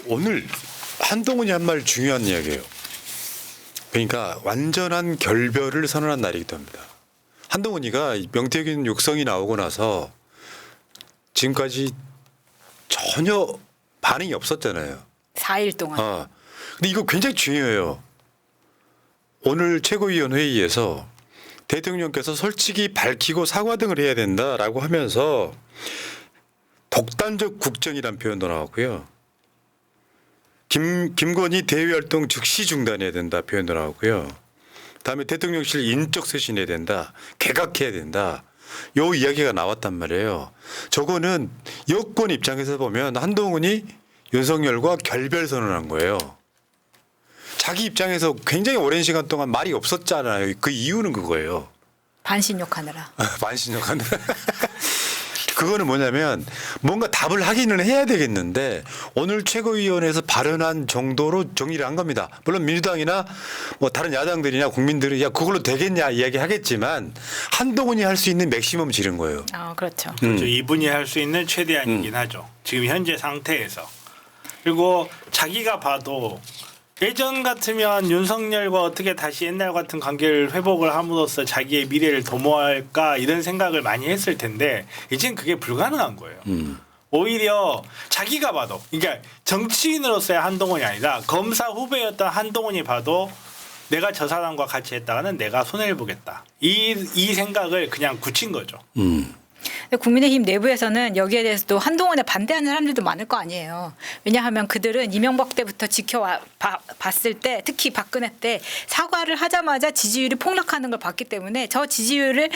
오늘 한동훈이 한 말 중요한 이야기예요. 그러니까 완전한 결별을 선언한 날이기도 합니다. 한동훈이가 명태균 육성이 나오고 나서 지금까지 전혀 반응이 없었잖아요. 4일 동안. 근데 이거 굉장히 중요해요. 오늘 최고위원 회의에서 대통령께서 솔직히 밝히고 사과 등을 해야 된다라고 하면서 독단적 국정이라는 표현도 나왔고요. 김건희 대외활동 즉시 중단해야 된다 표현도 나오고요. 그다음에 대통령실 인적 쇄신해야 된다. 개각해야 된다. 요 이야기가 나왔단 말이에요. 저거는 여권 입장에서 보면 한동훈이 윤석열과 결별 선언한 거예요. 자기 입장에서 굉장히 오랜 시간 동안 말이 없었잖아요. 그 이유는 그거예요. 반신욕하느라. 반신욕하느라. 그거는 뭐냐면 뭔가 답을 하기는 해야 되겠는데 오늘 최고위원회에서 발언한 정도로 정리를 한 겁니다. 물론 민주당이나 뭐 다른 야당들이나 국민들은 야 그걸로 되겠냐 이야기 하겠지만 한동훈이 할 수 있는 맥시멈 지른 거예요. 그렇죠. 그렇죠. 이분이 할 수 있는 최대한이긴 하죠. 지금 현재 상태에서. 그리고 자기가 봐도 예전 같으면 윤석열과 어떻게 다시 옛날 같은 관계를 회복을 함으로써 자기의 미래를 도모할까 이런 생각을 많이 했을 텐데 이젠 그게 불가능한 거예요. 오히려 자기가 봐도 그러니까 정치인으로서의 한동훈이 아니라 검사 후배였던 한동훈이 봐도 내가 저 사람과 같이 했다가는 내가 손해를 보겠다. 이 생각을 그냥 굳힌 거죠. 국민의힘 내부에서는 여기에 대해서도 한동훈에 반대하는 사람들도 많을 거 아니에요. 왜냐하면 그들은 이명박 때부터 지켜봤을 때 특히 박근혜 때 사과를 하자마자 지지율이 폭락하는 걸 봤기 때문에 저 지지율을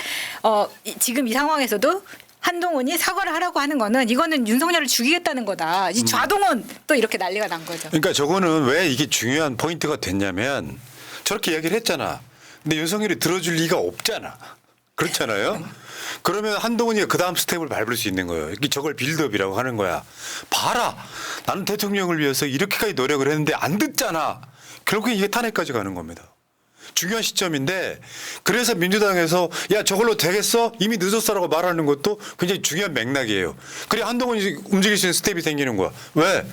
지금 이 상황에서도 한동훈이 사과를 하라고 하는 거는 이거는 윤석열을 죽이겠다는 거다. 이 좌동은 또 이렇게 난리가 난 거죠. 그러니까 저거는 왜 이게 중요한 포인트가 됐냐면 저렇게 이야기를 했잖아. 근데 윤석열이 들어줄 리가 없잖아. 그렇잖아요. 그러면 한동훈이가 그 다음 스텝을 밟을 수 있는 거예요. 저걸 빌드업이라고 하는 거야. 봐라. 나는 대통령을 위해서 이렇게까지 노력을 했는데 안 듣잖아. 결국엔 이게 탄핵까지 가는 겁니다. 중요한 시점인데 그래서 민주당에서 야 저걸로 되겠어? 이미 늦었어라고 말하는 것도 굉장히 중요한 맥락이에요. 그래 한동훈이 움직일 수 있는 스텝이 생기는 거야. 왜?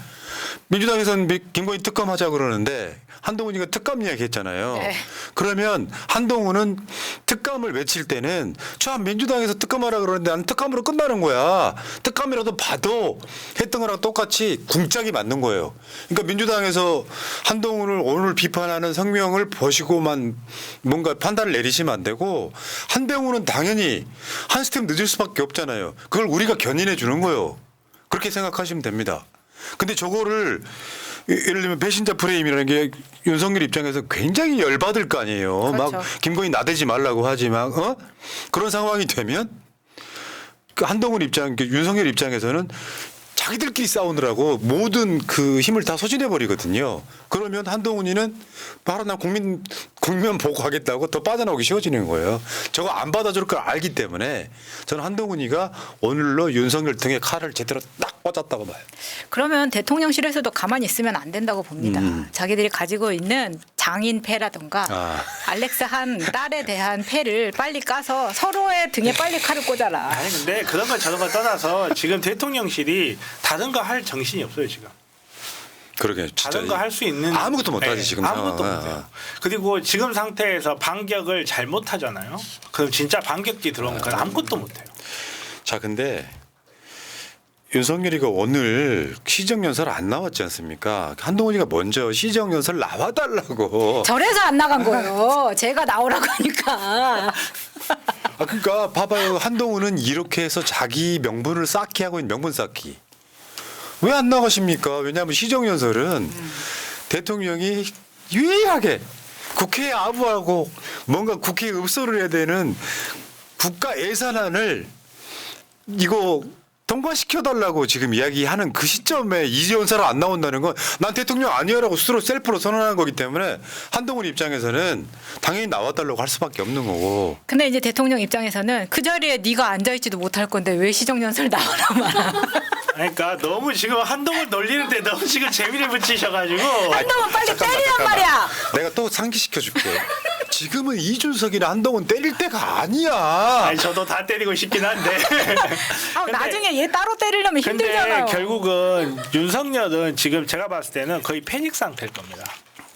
민주당에서는 김건희 특검하자 그러는데 한동훈이가 특검 이야기했잖아요. 네. 그러면 한동훈은 특검을 외칠 때는 저 민주당에서 특검하라 그러는데 나는 특검으로 끝나는 거야. 특검이라도 봐도 했던 거랑 똑같이 궁짝이 맞는 거예요. 그러니까 민주당에서 한동훈을 오늘 비판하는 성명을 보시고만 뭔가 판단을 내리시면 안 되고 한동훈은 당연히 한 스텝 늦을 수밖에 없잖아요. 그걸 우리가 견인해 주는 거예요. 그렇게 생각하시면 됩니다. 근데 저거를 예를 들면 배신자 프레임이라는 게 윤석열 입장에서 굉장히 열받을 거 아니에요. 그렇죠. 막 김건희 나대지 말라고 하지만 그런 상황이 되면 그 한동훈 입장, 윤석열 입장에서는 자기들끼리 싸우느라고 모든 그 힘을 다 소진해 버리거든요. 그러면 한동훈이는 바로 나 국면 보고 하겠다고 더 빠져나오기 쉬워지는 거예요. 저거 안 받아줄 걸 알기 때문에 저는 한동훈이가 오늘로 윤석열 등의 칼을 제대로 딱 꽂았다고 봐요. 그러면 대통령실에서도 가만히 있으면 안 된다고 봅니다. 자기들이 가지고 있는 장인패라든가 알렉스 한 딸에 대한 패를 빨리 까서 서로의 등에 빨리 칼을 꽂아라. 아니 근데 그런 거 저런 거 떠나서 지금 대통령실이 다른 거 할 정신이 없어요 지금. 그러게 진짜 다른 거 할 수 있는 아무것도 못하지 지금 아무것도 상황은. 못해요. 그리고 지금 상태에서 반격을 잘못하잖아요. 그럼 진짜 반격기 들어오면 그건 아무것도 못해요. 자 근데 윤석열이가 오늘 시정연설 안 나왔지 않습니까? 한동훈이가 먼저 시정연설 나와달라고. 절에서 안 나간 거예요. 제가 나오라고 하니까. 그러니까 봐봐요. 한동훈은 이렇게 해서 자기 명분을 쌓기 하고 있는 명분 쌓기. 왜 안 나가십니까? 왜냐하면 시정연설은 대통령이 유일하게 국회에 아부하고 뭔가 국회에 읍소를 해야 되는 국가 예산안을 이거 통과시켜달라고 지금 이야기하는 그 시점에 이재원사를 안 나온다는 건 난 대통령 아니야라고 스스로 셀프로 선언한 거기 때문에 한동훈 입장에서는 당연히 나와달라고 할 수밖에 없는 거고. 근데 이제 대통령 입장에서는 그 자리에 네가 앉아있지도 못할 건데 왜 시정연설 나오라 말아. 그러니까 너무 지금 한동훈 놀리는데 너무 지금 재미를 붙이셔가지고 한동훈 빨리 때리란 말이야. 내가 또 상기시켜 줄게. 지금은 이준석이나 한동훈 때릴 때가 아니야. 아니 저도 다 때리고 싶긴 한데 아, 나중에 얘 따로 때리려면 근데 힘들잖아요. 결국은 윤석열은 지금 제가 봤을 때는 거의 패닉 상태일 겁니다.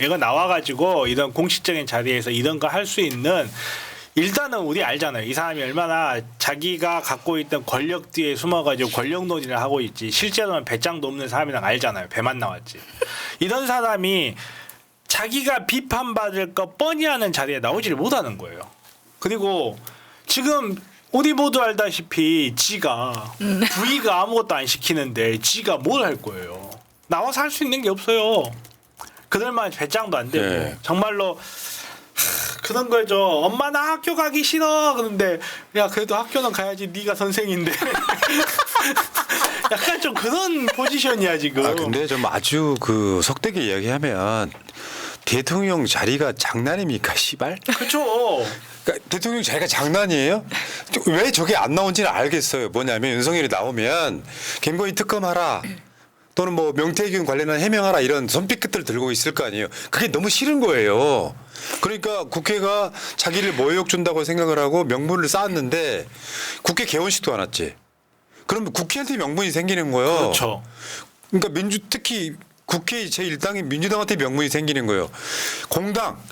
이거 나와가지고 이런 공식적인 자리에서 이런 거 할 수 있는 일단은 우리 알잖아요. 이 사람이 얼마나 자기가 갖고 있던 권력 뒤에 숨어가지고 권력 논의를 하고 있지. 실제로는 배짱도 없는 사람이랑 알잖아요. 배만 나왔지. 이런 사람이 자기가 비판받을 거 뻔히 하는 자리에 나오지를 못하는 거예요. 그리고 지금 우리 모두 알다시피 지가 부의가 아무것도 안 시키는데 지가 뭘 할 거예요. 나와서 할 수 있는 게 없어요. 그들만 배짱도 안 되고 네. 정말로 그런 거죠. 엄마 나 학교 가기 싫어. 그런데 야 그래도 학교는 가야지. 네가 선생인데. 약간 좀 그런 포지션이야 지금. 아 근데 좀 아주 그 속되게 이야기하면 대통령 자리가 장난입니까, 씨발? 그렇죠. 그러니까 대통령 자리가 장난이에요? 왜 저게 안 나온지는 알겠어요. 뭐냐면 윤석열이 나오면 김건희 특검하라. 또는 뭐 명태균 관련한 해명하라 이런 손빛끝을 들고 있을 거 아니에요. 그게 너무 싫은 거예요. 그러니까 국회가 자기를 모욕 준다고 생각을 하고 명분을 쌓았는데 국회 개원식도 안 왔지. 그러면 국회한테 명분이 생기는 거예요. 그렇죠. 그러니까 특히 국회 제1당인 민주당한테 명분이 생기는 거예요. 공당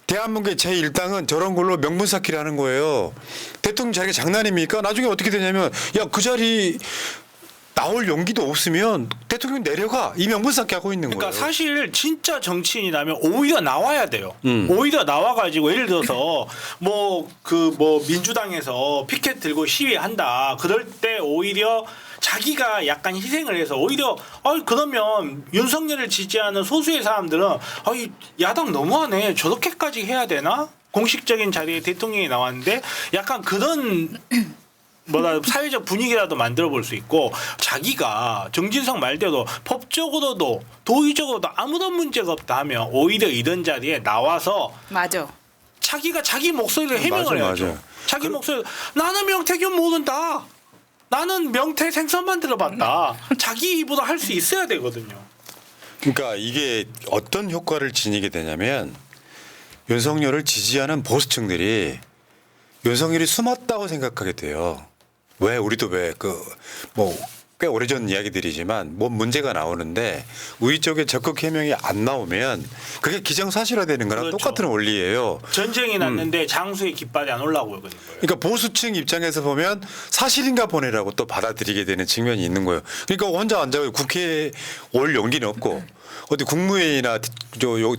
대한민국의 제1당은 저런 걸로 명분 쌓기를 하는 거예요. 대통령 자리가 장난입니까? 나중에 어떻게 되냐면 야 그 자리 나올 용기도 없으면 대통령 내려가 이 명분 쌓기 하고 있는 그러니까 거예요. 사실 진짜 정치인이라면 오히려 나와야 돼요. 오히려 나와가지고 예를 들어서 뭐 민주당에서 피켓 들고 시위한다. 그럴 때 오히려 자기가 약간 희생을 해서 오히려 그러면 윤석열을 지지하는 소수의 사람들은 야당 너무하네. 저렇게까지 해야 되나? 공식적인 자리에 대통령이 나왔는데 약간 그런 사회적 분위기라도 만들어 볼 수 있고 자기가 정진석 말대로 법적으로도 도의적으로도 아무런 문제가 없다 하면 오히려 이런 자리에 나와서 맞아. 자기가 자기 목소리를 해명을 맞아, 해야죠. 맞아. 자기 목소리 나는 명태균 모른다. 나는 명태 생선만 들어봤다. 자기 입으로 할 수 있어야 되거든요. 그러니까 이게 어떤 효과를 지니게 되냐면 윤석열을 지지하는 보수층들이 윤석열이 숨었다고 생각하게 돼요. 왜 우리도 왜 꽤 오래전 이야기들이지만 뭔 문제가 나오는데 우리 쪽에 적극 해명이 안 나오면 그게 기정사실화되는 거랑 그렇죠. 똑같은 원리예요. 전쟁이 났는데 장수의 깃발이 안 올라오고 있는 거예요. 그러니까 보수층 입장에서 보면 사실인가 보네라고 또 받아들이게 되는 측면이 있는 거예요. 그러니까 혼자 앉아서 국회에 올 용기는 없고 어디 국무회의나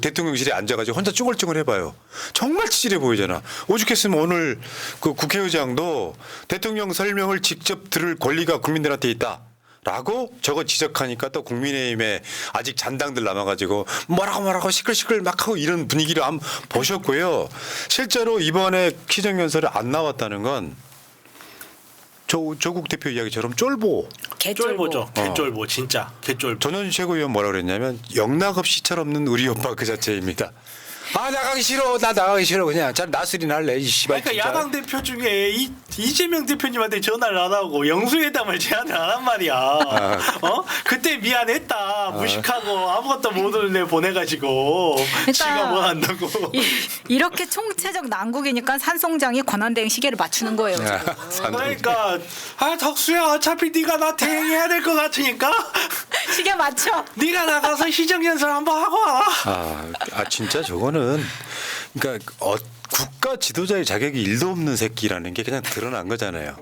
대통령실에 앉아가지고 혼자 쭈글쭈글 해봐요. 정말 치질해 보이잖아. 오죽했으면 오늘 그 국회의장도 대통령 설명을 직접 들을 권리가 국민들한테 있다. 라고 저거 지적하니까 또 국민의힘에 아직 잔당들 남아가지고 뭐라고 시끌시끌 막 하고 이런 분위기를 한번 보셨고요. 실제로 이번에 기정연설에 안 나왔다는 건 조국 대표 이야기처럼 쫄보. 개쫄보죠. 개쫄보 진짜 개쫄보. 전현주 최고위원 뭐라 그랬냐면 영락없이 철없는 우리 오빠 그 자체입니다. 나가기 싫어. 나 나가기 싫어. 그냥 잘 나스린 할래. 이 씨발. 그러니까 진짜. 야당 대표 중에 이재명 대표님한테 전화를 안 하고 영수회담을 제안을 안 한 말이야. 그때 미안했다. 무식하고 아무것도 모르는 애 보내가지고 지가 뭘 한다고. 이렇게 총체적 난국이니까 산송장이 권한대행 시계를 맞추는 거예요. 지금. 그러니까 덕수야 어차피 네가 나 대행해야 될 것 같으니까 시계 맞춰. 네가 나가서 시정연설 한번 하고 와. 진짜 저거는 그러니까 국가 지도자의 자격이 일도 없는 새끼라는 게 그냥 드러난 거잖아요.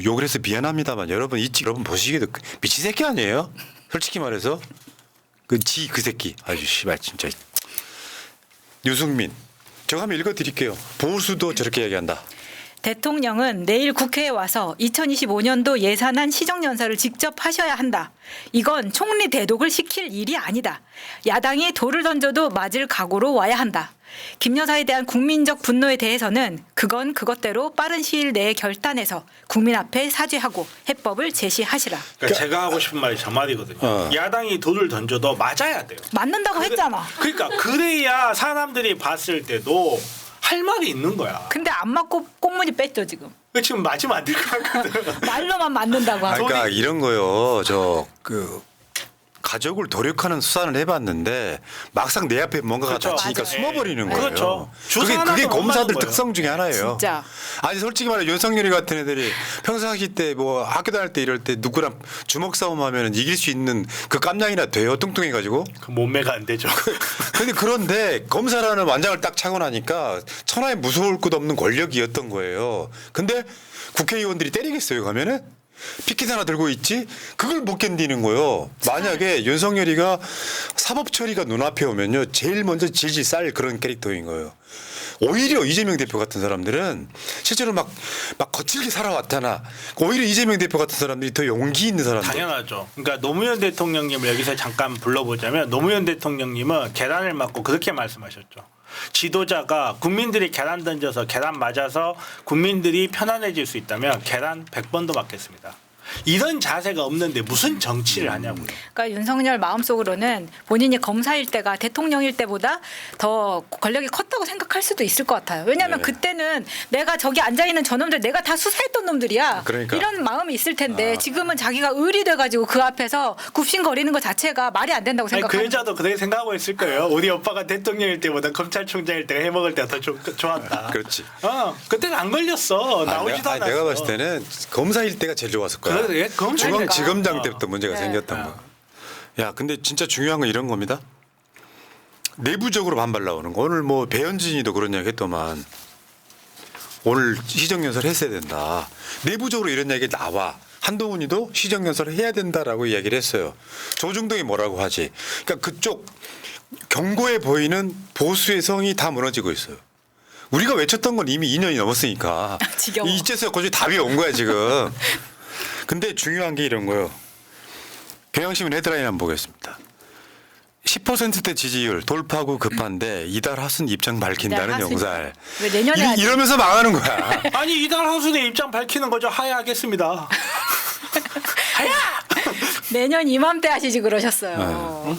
욕을 해서 미안합니다만 여러분 여러분 보시기에도 미친 새끼 아니에요? 솔직히 말해서 그 새끼 아주 씨발 진짜. 유승민 제가 한번 읽어드릴게요. 보수도 저렇게 얘기한다. 대통령은 내일 국회에 와서 2025년도 예산안 시정연설을 직접 하셔야 한다. 이건 총리 대독을 시킬 일이 아니다. 야당이 돌을 던져도 맞을 각오로 와야 한다. 김 여사에 대한 국민적 분노에 대해서는 그건 그것대로 빠른 시일 내에 결단해서 국민 앞에 사죄하고 해법을 제시하시라. 그러니까 제가 하고 싶은 말이 저 말이거든요. 야당이 돌을 던져도 맞아야 돼요. 맞는다고 했잖아. 그러니까 그래야 사람들이 봤을 때도 할 말이 있는 거야. 근데 안 맞고 꽁무니 뺐죠 지금. 지금 맞으면 안 될 것 같거든. 말로만 맞는다고 하고. 그러니까 이런 거요. 가족을 도륙하는 수사는 해봤는데 막상 내 앞에 뭔가가 그렇죠. 닥치니까 맞아요. 숨어버리는 네. 거예요. 그렇죠. 그게 주사 하나도 못 검사들 맞는 거예요. 특성 중에 하나예요. 진짜. 아니 솔직히 말해 윤석열이 같은 애들이 평상시 때 뭐 학교 다닐 때 이럴 때 누구랑 주먹 싸움하면 이길 수 있는 그 깜냥이나 돼요. 뚱뚱해가지고. 그 몸매가 안 되죠. 그런데 검사라는 완장을 딱 차고 나니까 천하에 무서울 것 없는 권력이었던 거예요. 근데 국회의원들이 때리겠어요 가면은? 피켓 하나 들고 있지? 그걸 못 견디는 거예요. 만약에 윤석열이가 사법 처리가 눈앞에 오면요. 제일 먼저 질질 쌀 그런 캐릭터인 거예요. 오히려 이재명 대표 같은 사람들은 실제로 막 거칠게 살아왔잖아. 오히려 이재명 대표 같은 사람들이 더 용기 있는 사람들. 당연하죠. 그러니까 노무현 대통령님을 여기서 잠깐 불러보자면 노무현 대통령님은 계란을 맞고 그렇게 말씀하셨죠. 지도자가 국민들이 계란 던져서 계란 맞아서 국민들이 편안해질 수 있다면 계란 100번도 맞겠습니다. 이런 자세가 없는데 무슨 정치를 하냐고요. 그러니까 윤석열 마음속으로는 본인이 검사일 때가 대통령일 때보다 더 권력이 컸다고 생각할 수도 있을 것 같아요. 왜냐하면 네. 그때는 내가 저기 앉아있는 저놈들 내가 다 수사했던 놈들이야. 그러니까. 이런 마음이 있을 텐데 지금은 자기가 을이 돼가지고 그 앞에서 굽신거리는 것 자체가 말이 안 된다고 아니, 그 생각하는 여자도 그렇게 생각하고 있을 거예요. 우리 오빠가 대통령일 때보다 검찰총장일 때가 해먹을 때가 더 좋았다. 그렇지. 그때는 안 걸렸어. 나오지도 않았어. 내가 봤을 때는 검사일 때가 제일 좋았을 거야. 그래, 검찰이니까. 중앙지검장 때부터 문제가 네. 생겼던 네. 거야. 야, 근데 진짜 중요한 건 이런 겁니다. 내부적으로 반발 나오는 거. 오늘 뭐 배현진이도 그런 이야기 했더만 오늘 시정연설 했어야 된다. 내부적으로 이런 이야기 나와. 한동훈이도 시정연설을 해야 된다라고 이야기를 했어요. 조중동이 뭐라고 하지. 그러니까 그쪽 견고해 보이는 보수의 성이 다 무너지고 있어요. 우리가 외쳤던 건 이미 2년이 넘었으니까. 지겨워. 이제서야 거의 답이 온 거야 지금. 근데 중요한 게 이런 거요. 경향신문 헤드라인 한번 보겠습니다. 10%대 지지율 돌파구 급한데 이달 하순 입장 밝힌다는 이달 하순. 영살. 왜 내년에 하지? 이러면서 망하는 거야. 아니 이달 하순에 입장 밝히는 거죠. 하야하겠습니다. 하야. 내년 이맘때 하시지 그러셨어요.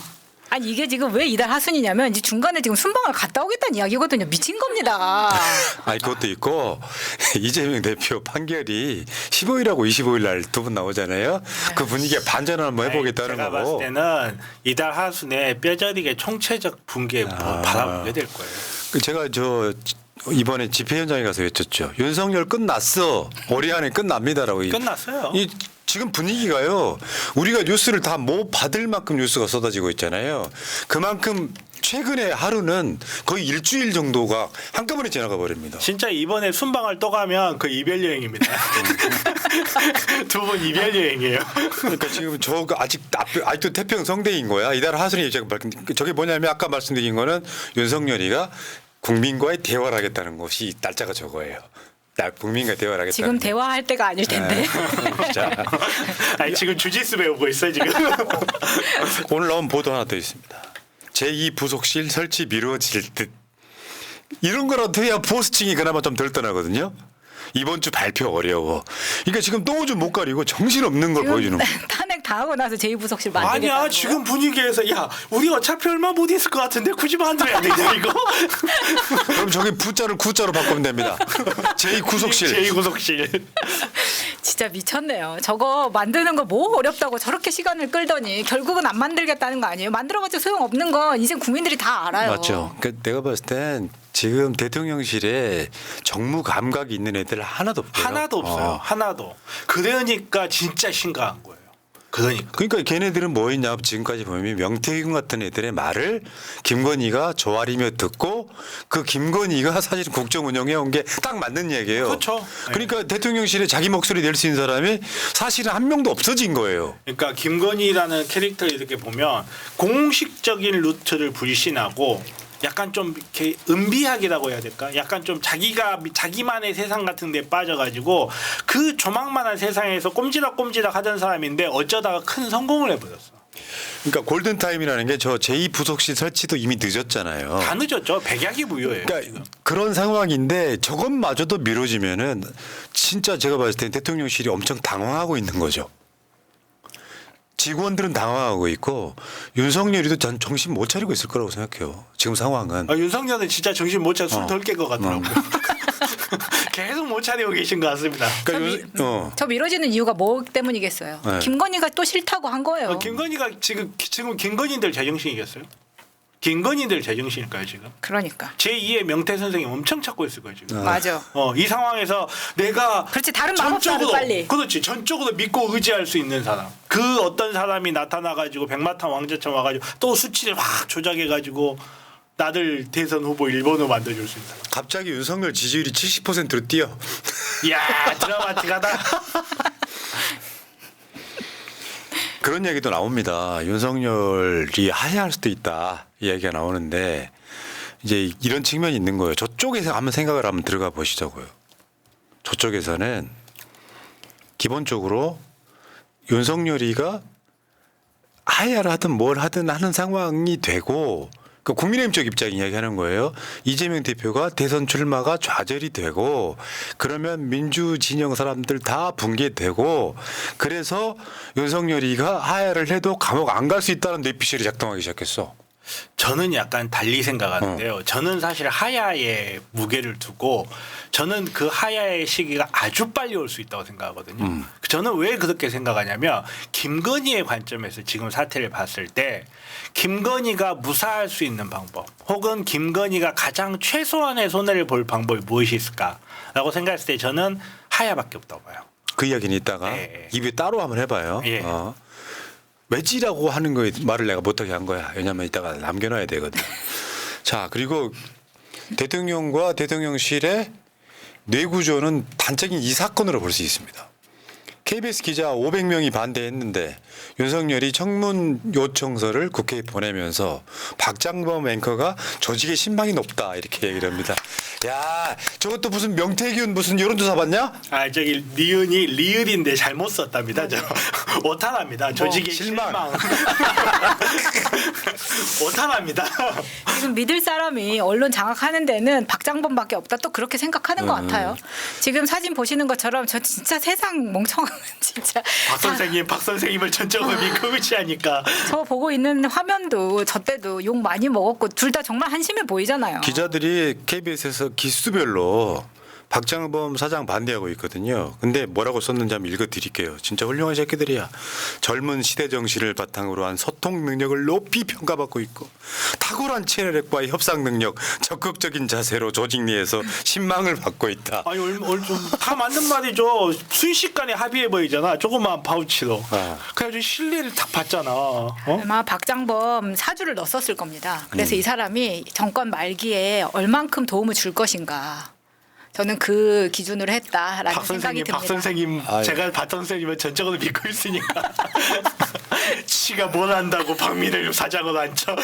아니 이게 지금 왜 이달 하순이냐면 이제 중간에 지금 순방을 갔다 오겠다는 이야기거든요. 미친 겁니다. 아니 그것도 있고 이재명 대표 판결이 15일하고 25일 날 두 분 나오잖아요. 그 분위기에 반전을 한번 해보겠다는 제가 거고. 봤을 때는 이달 하순에 뼈저리게 총체적 붕괴 바라보게 될 거예요. 제가 이번에 집회 현장에 가서 외쳤죠. 윤석열 끝났어. 올해 안에 끝납니다라고. 끝났어요. 지금 분위기가요. 우리가 뉴스를 다 못 받을 만큼 뉴스가 쏟아지고 있잖아요. 그만큼 최근에 하루는 거의 일주일 정도가 한꺼번에 지나가 버립니다. 진짜 이번에 순방을 또 가면 그 이별 여행입니다. 두 분 이별 여행이에요. 그러니까 지금 아직도 태평 성대인 거야. 이달 하순이 입장 밝힌. 저게 뭐냐면 아까 말씀드린 거는 윤석열이가 국민과의 대화를 하겠다는 것이 날짜가 저거예요. 국민과 대화를 하겠다는. 지금 대화할 때가 아닐 텐데. 자, 아니 지금 주짓수 배우고 있어요 지금. 오늘 나온 보도 하나 더 있습니다. 제2 부속실 설치 미뤄질 듯. 이런 거라도 해야 보수층이 그나마 좀 덜 떠나거든요. 이번 주 발표 어려워. 그러니까 지금 똥 좀 못 가리고 정신없는 걸 보여주는 거예요. 탄핵 다 하고 나서 제2부속실 만들겠다는 아니야 지금 분위기에서 야 우리 어차피 얼마 못 있을 것 같은데 굳이 만들어야 되냐 이거. 그럼 저기 부자를 구자로 바꾸면 됩니다. 제2구속실. 제2구속실. 진짜 미쳤네요. 저거 만드는 거 뭐 어렵다고 저렇게 시간을 끌더니 결국은 안 만들겠다는 거 아니에요? 만들어봤자 소용없는 건 이제 국민들이 다 알아요. 맞죠. 그러니까 내가 봤을 땐 지금 대통령실에 정무 감각이 있는 애들 하나도 없어요. 하나도 없어요. 하나도. 그러니까 진짜 심각한 거예요. 그러니까 걔네들은 뭐 했냐 지금까지 보면 명태균 같은 애들의 말을 김건희가 조아리며 듣고 그 김건희가 사실 국정 운영해 온 게 딱 맞는 얘기예요. 그렇죠. 그러니까 대통령실에 자기 목소리 낼 수 있는 사람이 사실은 한 명도 없어진 거예요. 그러니까 김건희라는 캐릭터를 이렇게 보면 공식적인 루트를 불신하고 약간 좀 이렇게 은비학이라고 해야 될까? 약간 좀 자기만의 세상 같은 데 빠져가지고 그 조망만한 세상에서 꼼지락꼼지락 하던 사람인데 어쩌다가 큰 성공을 해버렸어. 그러니까 골든타임이라는 게 저 제2부속실 설치도 이미 늦었잖아요. 다 늦었죠. 백약이 무효예요. 그러니까 그런 상황인데 저것마저도 미뤄지면은 진짜 제가 봤을 때 대통령실이 엄청 당황하고 있는 거죠. 직원들은 당황하고 있고 윤석열이도 전 정신 못 차리고 있을 거라고 생각해요. 지금 상황은. 윤석열은 진짜 정신 못 차려 술 덜 깬 것 같더라고요. 계속 못 차리고 계신 것 같습니다. 그러니까 저 미뤄지는 이유가 뭐 때문이겠어요? 네. 김건희가 또 싫다고 한 거예요. 김건희가 지금 김건희들 제정신이겠어요? 김건희들 제정신일까요 지금? 그러니까. 제2의 명태 선생님 엄청 찾고 있을 거예요 지금. 맞아. 이 상황에서 내가 그렇지, 다른 마법사를 빨리. 그렇지 전적으로 믿고 의지할 수 있는 사람. 그 어떤 사람이 나타나가지고 백마탄 왕자처럼 와가지고 또 수치를 확 조작해가지고 나를 대선 후보 1번으로 만들어줄 수 있는 사람. 갑자기 윤석열 지지율이 70%로 뛰어. 이야 드라마틱하다. 그런 얘기도 나옵니다. 윤석열이 하야할 수도 있다 이야기가 나오는데 이제 이런 측면이 있는 거예요. 저쪽에서 한번 생각을 한번 들어가 보시자고요. 저쪽에서는 기본적으로 윤석열이가 하야를 하든 뭘 하든 하는 상황이 되고 그 국민의힘 쪽 입장 이야기하는 거예요. 이재명 대표가 대선 출마가 좌절이 되고 그러면 민주 진영 사람들 다 붕괴되고 그래서 윤석열이가 하야를 해도 감옥 안 갈 수 있다는 뇌피셜이 작동하기 시작했어. 저는 약간 달리 생각하는데요. 저는 사실 하야에 무게를 두고 저는 그 하야의 시기가 아주 빨리 올 수 있다고 생각하거든요. 저는 왜 그렇게 생각하냐면 김건희의 관점에서 지금 사태를 봤을 때 김건희가 무사할 수 있는 방법 혹은 김건희가 가장 최소한의 손해를 볼 방법이 무엇이 있을까라고 생각했을 때 저는 하야밖에 없다고 봐요. 그 이야기는 이따가 네. 입에 따로 한번 해봐요. 예. 왜지라고 하는 거에 말을 내가 못하게 한 거야. 왜냐하면 이따가 남겨놔야 되거든. 자 그리고 대통령과 대통령실의 뇌구조는 단적인 이 사건으로 볼 수 있습니다. KBS 기자 500명이 반대했는데 윤석열이 청문 요청서를 국회에 보내면서 박장범 앵커가 조직의 신망이 높다 이렇게 얘기를 합니다. 야 저것도 무슨 명태균 무슨 여론조사 봤냐? 저기 리은이 리을인데 잘못 썼답니다. 저 오타납니다. 조직의 실망. 오타납니다. 지금 믿을 사람이 언론 장악하는 데는 박장범밖에 없다. 또 그렇게 생각하는 것 같아요. 지금 사진 보시는 것처럼 저 진짜 세상 멍청한 진짜 박 선생님을 전적으로 믿고 의지하니까. 저 보고 있는 화면도 저 때도 욕 많이 먹었고 둘 다 정말 한심해 보이잖아요. 기자들이 KBS에서 기수별로 박장범 사장 반대하고 있거든요. 근데 뭐라고 썼는지 한번 읽어드릴게요. 진짜 훌륭한 새끼들이야. 젊은 시대 정신을 바탕으로 한 소통 능력을 높이 평가받고 있고 탁월한 체력과 협상 능력, 적극적인 자세로 조직 내에서 신망을 받고 있다. 아니 오늘 좀 다 맞는 말이죠. 순식간에 합의해 버리잖아. 조그만 파우치로. 그래가지고 신뢰를 딱 받잖아. 아마 박장범 사주를 넣었을 겁니다. 그래서 이 사람이 정권 말기에 얼만큼 도움을 줄 것인가. 저는 그 기준으로 했다라는 생각이 듭니다. 박 선생님, 제가 박 선생님을 전적으로 믿고 있으니까 지가 뭘 안다고 박민을 사장으로 앉혀.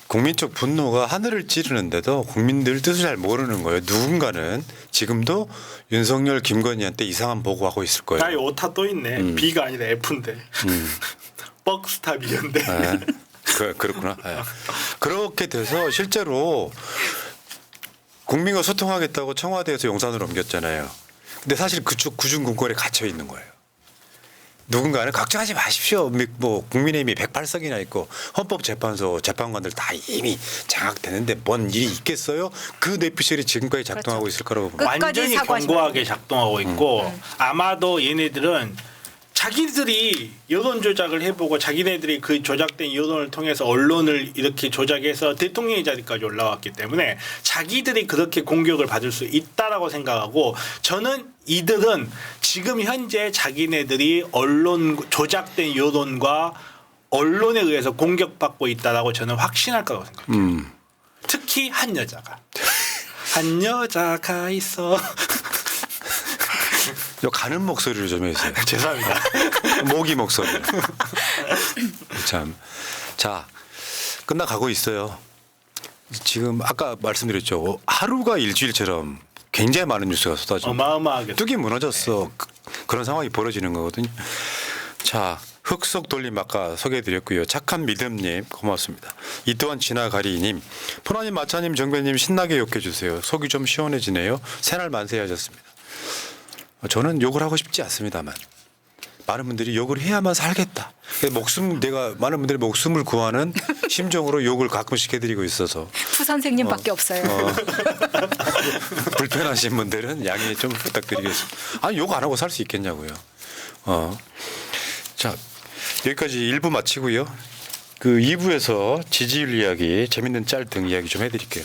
국민적 분노가 하늘을 찌르는데도 국민들 뜻을 잘 모르는 거예요. 누군가는 지금도 윤석열, 김건희한테 이상한 보고하고 있을 거예요. 나이 오타 또 있네. B가 아니라 F인데. 뻑스탑이었는데. 네. 그렇구나. 네. 그렇게 돼서 실제로 국민과 소통하겠다고 청와대에서 용산으로 옮겼잖아요. 근데 사실 그쪽 구중궁궐에 갇혀 있는 거예요. 누군가는 걱정하지 마십시오. 뭐 국민의힘이 108석이나 있고 헌법재판소 재판관들 다 이미 장악되는데 뭔 일이 있겠어요? 그 뇌피셜이 지금까지 작동하고 그렇죠. 있을 거라고 봅니다. 완전히 견고하게 작동하고 있고 아마도 얘네들은 자기들이 여론 조작을 해보고 자기네들이 그 조작된 여론을 통해서 언론을 이렇게 조작해서 대통령의 자리까지 올라왔기 때문에 자기들이 그렇게 공격을 받을 수 있다라고 생각하고 저는 이들은 지금 현재 자기네들이 언론 조작된 여론과 언론에 의해서 공격받고 있다라고 저는 확신할 거라고 생각해요. 특히 한 여자가 있어. 저 가는 목소리를 좀 해주세요. 죄송합니다. 모기 목소리. 참. 자, 끝나가고 있어요. 지금 아까 말씀드렸죠. 하루가 일주일처럼 굉장히 많은 뉴스가 쏟아져. 어마어마하게. 뚝이 무너졌어. 그런 상황이 벌어지는 거거든요. 자, 흑석 돌림 아까 소개해드렸고요. 착한 믿음님 고맙습니다. 이 또한 지나가리님, 포나님, 마차님, 정배님 신나게 욕해주세요. 속이 좀 시원해지네요. 새날 만세 하셨습니다. 저는 욕을 하고 싶지 않습니다만 많은 분들이 욕을 해야만 살겠다. 내가 많은 분들이 목숨을 구하는 심정으로 욕을 가끔씩 해드리고 있어서 fu 선생님밖에 없어요. 불편하신 분들은 양해 좀 부탁드리겠습니다. 아니 욕 안 하고 살 수 있겠냐고요. 자 여기까지 1부 마치고요. 그 2부에서 지지율 이야기, 재밌는 짤 등 이야기 좀 해드릴게요.